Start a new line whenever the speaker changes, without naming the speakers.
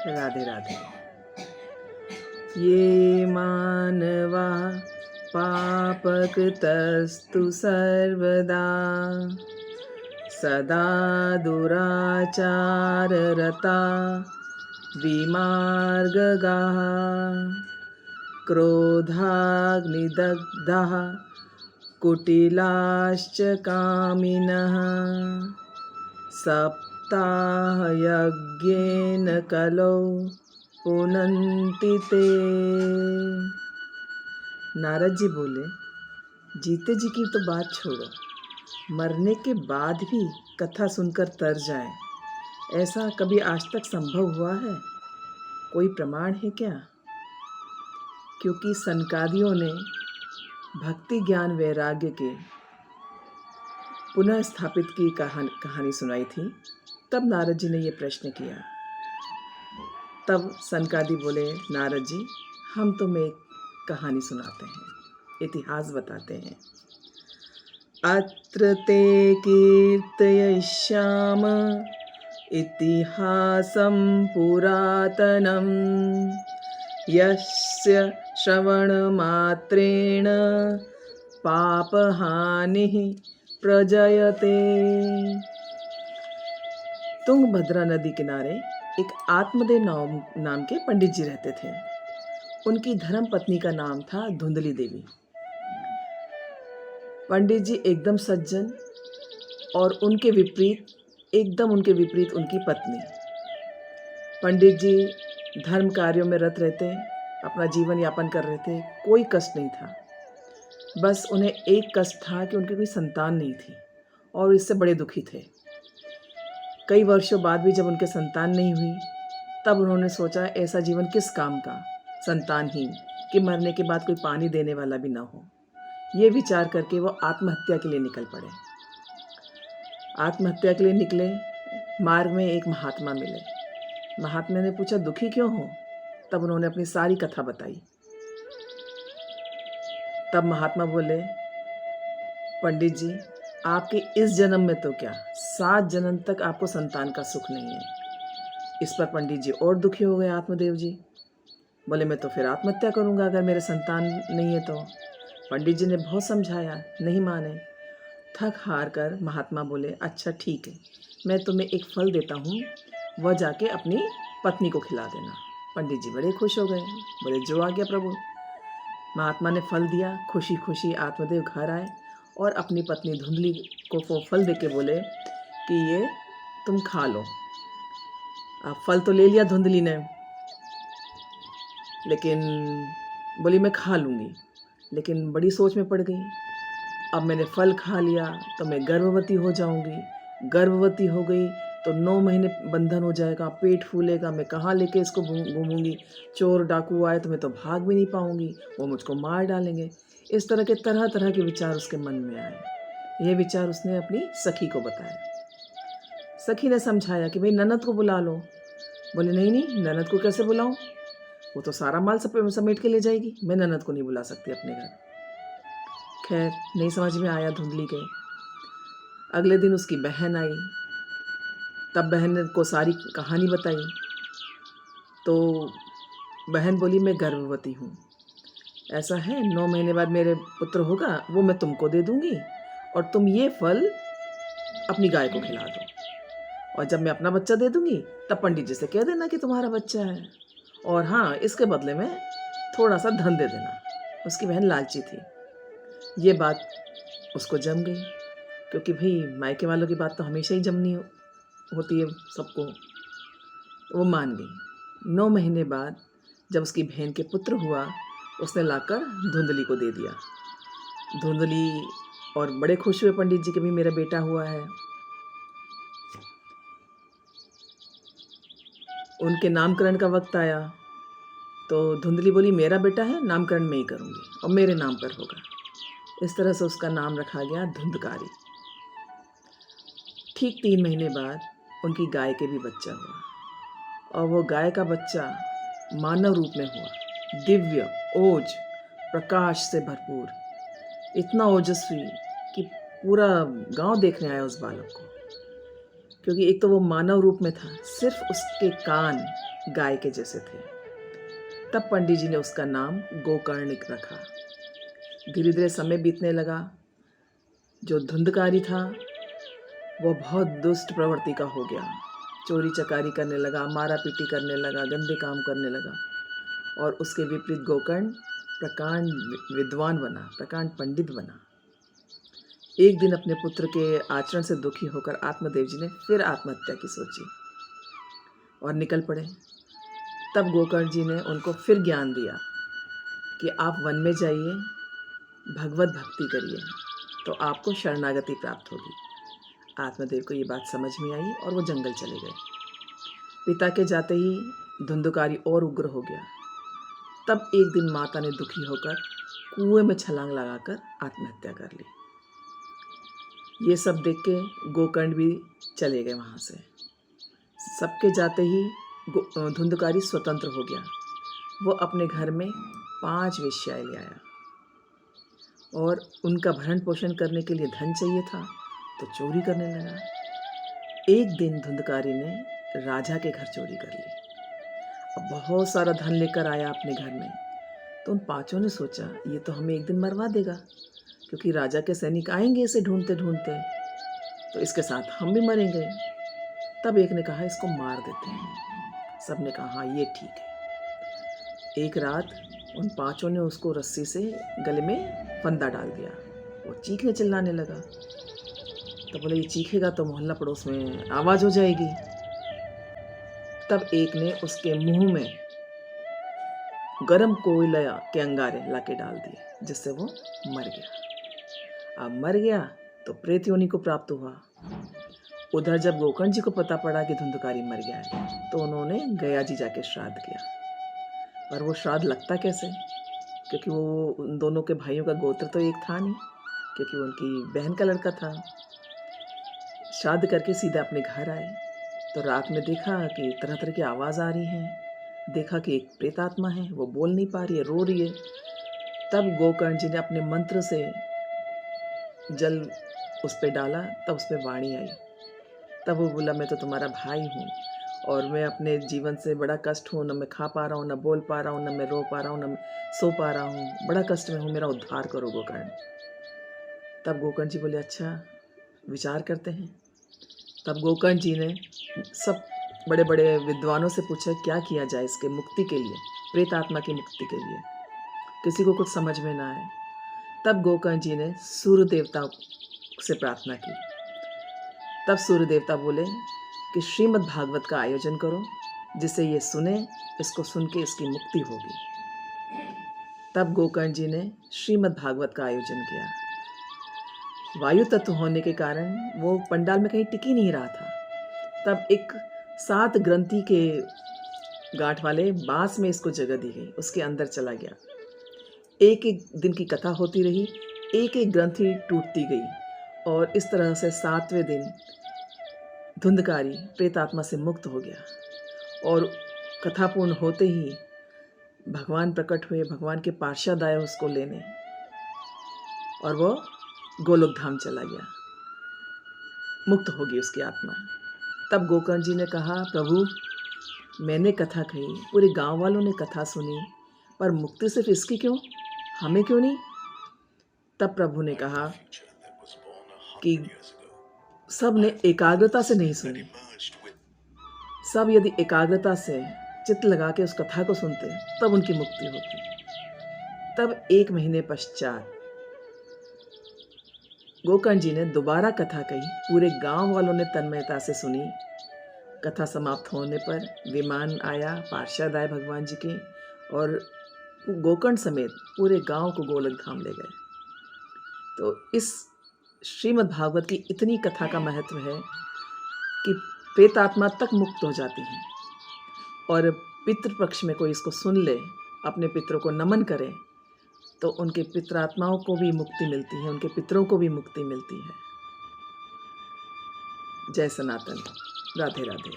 राधे राधे। ये मानवा पापकृतस्तु सर्वदा सदा दुराचाररता विमार्गगाः क्रोधाग्निदग्धाः कुटिलाश्च कामिनः सप्ताहयज्ञेन कलौ पुनन्ति ते। नारद जी बोले, जीते जी की तो बात छोड़ो, मरने के बाद भी कथा सुनकर तर जाए, ऐसा कभी आज तक संभव हुआ है? कोई प्रमाण है क्या? क्योंकि सनकादियों ने भक्ति ज्ञान वैराग्य के पुनः स्थापित की कहानी सुनाई थी, तब नारद जी ने ये प्रश्न किया। तब सनकादि बोले, नारद जी हम तुम्हें एक कहानी सुनाते हैं, इतिहास बताते हैं। अत्र ते कीर्तयिष्याम इतिहासं पुरातनं यस्य श्रवणमात्रेण पापहानिः प्रजयते। तुंगभद्रा नदी किनारे एक आत्मदेव नाम के पंडित जी रहते थे। उनकी धर्म पत्नी का नाम था धुंधली देवी। पंडित जी एकदम सज्जन और एकदम उनके विपरीत उनकी पत्नी। पंडित जी धर्म कार्यों में रत रहते, अपना जीवन यापन कर रहे थे, कोई कष्ट नहीं था। बस उन्हें एक कष्ट था कि उनकी कोई संतान नहीं थी और इससे बड़े दुखी थे। कई वर्षों बाद भी जब उनके संतान नहीं हुई, तब उन्होंने सोचा ऐसा जीवन किस काम का, संतानहीन, कि मरने के बाद कोई पानी देने वाला भी ना हो। ये विचार करके वो आत्महत्या के लिए निकल पड़े। आत्महत्या के लिए निकले, मार्ग में एक महात्मा मिले। महात्मा ने पूछा, दुखी क्यों हो? तब उन्होंने अपनी सारी कथा बताई। तब महात्मा बोले, पंडित जी आपके इस जन्म में तो क्या, 7 जन्म तक आपको संतान का सुख नहीं है। इस पर पंडित जी और दुखी हो गए। आत्मदेव जी बोले, मैं तो फिर आत्महत्या करूंगा अगर मेरे संतान नहीं है तो। पंडित जी ने बहुत समझाया, नहीं माने। थक हार कर महात्मा बोले, अच्छा ठीक है, मैं तुम्हें एक फल देता हूँ, वह जाके अपनी पत्नी को खिला देना। पंडित जी बड़े खुश हो गए, बोले जो आ गया प्रभु। महात्मा ने फल दिया। खुशी खुशी आत्मदेव घर आए और अपनी पत्नी धुंधली को वो फल देके बोले कि ये तुम खा लो। अब फल तो ले लिया धुंधली ने, लेकिन बोली मैं खा लूँगी, लेकिन बड़ी सोच में पड़ गई। अब मैंने फल खा लिया तो मैं गर्भवती हो जाऊंगी, गर्भवती हो गई तो 9 महीने बंधन हो जाएगा, पेट फूलेगा, मैं कहाँ लेके इसको घूमूंगी, चोर डाकू आए तो मैं तो भाग भी नहीं पाऊंगी, वो मुझको मार डालेंगे। इस तरह तरह के विचार उसके मन में आए। ये विचार उसने अपनी सखी को बताया। सखी ने समझाया कि भाई ननद को बुला लो। बोले नहीं नहीं, ननद को कैसे बुलाऊं, वो तो सारा माल समेट के ले जाएगी, मैं ननद को नहीं बुला सकती अपने घर। खैर नहीं समझ में आया धुंधली के। अगले दिन उसकी बहन आई, तब बहन को सारी कहानी बताई। तो बहन बोली, मैं गर्भवती हूँ, ऐसा है 9 महीने बाद मेरे पुत्र होगा, वो मैं तुमको दे दूँगी और तुम ये फल अपनी गाय को खिला दो, और जब मैं अपना बच्चा दे दूँगी तब पंडित जी से कह देना कि तुम्हारा बच्चा है, और हाँ इसके बदले में थोड़ा सा धन दे देना। उसकी बहन लालची थी। ये बात उसको जम गई, क्योंकि भाई मायके वालों की बात तो हमेशा ही जमनी होती है सबको। वो मान गई। 9 महीने बाद जब उसकी बहन के पुत्र हुआ, उसने लाकर धुंधली को दे दिया। धुंधली और बड़े खुश हुए पंडित जी कि भी मेरा बेटा हुआ है। उनके नामकरण का वक्त आया तो धुंधली बोली, मेरा बेटा है, नामकरण मैं ही करूँगी और मेरे नाम पर होगा। इस तरह से उसका नाम रखा गया धुंधकारी। ठीक 3 महीने बाद उनकी गाय के भी बच्चा हुआ, और वो गाय का बच्चा मानव रूप में हुआ, दिव्य ओज प्रकाश से भरपूर, इतना ओजस्वी कि पूरा गांव देखने आया उस बालक को। क्योंकि एक तो वो मानव रूप में था, सिर्फ उसके कान गाय के जैसे थे। तब पंडित जी ने उसका नाम गोकर्ण रखा। धीरे धीरे समय बीतने लगा। जो धुंधकारी था वो बहुत दुष्ट प्रवृत्ति का हो गया। चोरी चकारी करने लगा, मारा पीटी करने लगा, गंदे काम करने लगा। और उसके विपरीत गोकर्ण प्रकांड विद्वान बना, प्रकांड पंडित बना। एक दिन अपने पुत्र के आचरण से दुखी होकर आत्मदेव जी ने फिर आत्महत्या की सोची और निकल पड़े। तब गोकर्ण जी ने उनको फिर ज्ञान दिया कि आप वन में जाइए, भगवत भक्ति करिए, तो आपको शरणागति प्राप्त होगी। आत्मदेव को ये बात समझ में आई और वो जंगल चले गए। पिता के जाते ही धुंधकारी और उग्र हो गया। तब एक दिन माता ने दुखी होकर कुएं में छलांग लगाकर आत्महत्या कर ली। ये सब देख के गोकर्ण भी चले गए वहाँ से। सबके जाते ही धुंधकारी स्वतंत्र हो गया। वो अपने घर में 5 वेश्याएं ले आया और उनका भरण पोषण करने के लिए धन चाहिए था तो चोरी करने लगा। एक दिन धुंधकारी ने राजा के घर चोरी कर ली। अब बहुत सारा धन लेकर आया अपने घर में। तो उन 5 ने सोचा ये तो हमें एक दिन मरवा देगा, क्योंकि राजा के सैनिक आएंगे इसे ढूंढते ढूंढते, तो इसके साथ हम भी मरेंगे। तब एक ने कहा इसको मार देते हैं। सब ने कहा हाँ ये ठीक है। एक रात उन 5 ने उसको रस्सी से गले में फंदा डाल दिया। वो चीखने चिल्लाने लगा। तो बोले ये चीखेगा तो मोहल्ला पड़ोस में आवाज़ हो जाएगी। तब एक ने उसके मुंह में गरम कोयला के अंगारे लाके डाल दिए, जिससे वो मर गया। अब मर गया तो प्रेत योनि को प्राप्त हुआ। उधर जब गोकर्ण जी को पता पड़ा कि धुंधकारी मर गया है तो उन्होंने गया जी जाके श्राद्ध किया। पर वो श्राद्ध लगता कैसे, क्योंकि वो उन दोनों के भाइयों का गोत्र तो एक था नहीं, क्योंकि वो उनकी बहन का लड़का था। श्राद्ध करके सीधा अपने घर आए तो रात में देखा कि तरह तरह की आवाज़ आ रही हैं। देखा कि एक प्रेतात्मा है, वो बोल नहीं पा रही है, रो रही है। तब गोकर्ण जी ने अपने मंत्र से जल उस पर डाला, तब उस पर वाणी आई। तब वो बोला मैं तो तुम्हारा भाई हूँ और मैं अपने जीवन से बड़ा कष्ट हूँ, न मैं खा पा रहा हूँ, न बोल पा रहा हूँ, न मैं रो पा रहा हूँ, न मैं सो पा रहा हूँ, बड़ा कष्ट में हूँ, मेरा उद्धार करो गोकर्ण। तब गोकर्ण जी बोले अच्छा विचार करते हैं। तब गोकर्ण जी ने सब बड़े बड़े विद्वानों से पूछा क्या किया जाए इसके मुक्ति के लिए, प्रेत आत्मा की मुक्ति के लिए। किसी को कुछ समझ में ना आए। तब गोकर्ण जी ने सूर्य देवता से प्रार्थना की। तब सूर्य देवता बोले कि श्रीमद् भागवत का आयोजन करो, जिसे ये सुने, इसको सुन के इसकी मुक्ति होगी। तब गोकर्ण जी ने श्रीमद् भागवत का आयोजन किया। वायु तत्व होने के कारण वो पंडाल में कहीं टिक ही नहीं रहा था। तब एक 7 ग्रंथि के गांठ वाले बांस में इसको जगह दी गई, उसके अंदर चला गया। एक एक दिन की कथा होती रही, एक एक ग्रंथि टूटती गई और इस तरह से 7वें दिन धुंधकारी प्रेतात्मा से मुक्त हो गया। और कथा पूर्ण होते ही भगवान प्रकट हुए, भगवान के पार्षद आए उसको लेने और वो गोलोक धाम चला गया, मुक्त होगी उसकी आत्मा। तब गोकर्ण जी ने कहा प्रभु मैंने कथा कही, पूरे गांव वालों ने कथा सुनी, पर मुक्ति सिर्फ इसकी क्यों, हमें क्यों नहीं। तब प्रभु ने कहा कि सब ने एकाग्रता से नहीं सुनी। सब यदि एकाग्रता से चित्त लगा के उस कथा को सुनते तब उनकी मुक्ति होती। तब 1 महीने पश्चात गोकर्ण जी ने दोबारा कथा कही। पूरे गांव वालों ने तन्मयता से सुनी। कथा समाप्त होने पर विमान आया, पार्षद आए भगवान जी के और गोकर्ण समेत पूरे गांव को गोलोक धाम ले गए। तो इस श्रीमद् भागवत की इतनी कथा का महत्व है कि प्रेतात्मा तक मुक्त हो जाती है। और पितृपक्ष में कोई इसको सुन ले, अपने पितरों को नमन करे, तो उनके पितरात्माओं को भी मुक्ति मिलती है, उनके पितरों को भी मुक्ति मिलती है। जय सनातन। राधे राधे।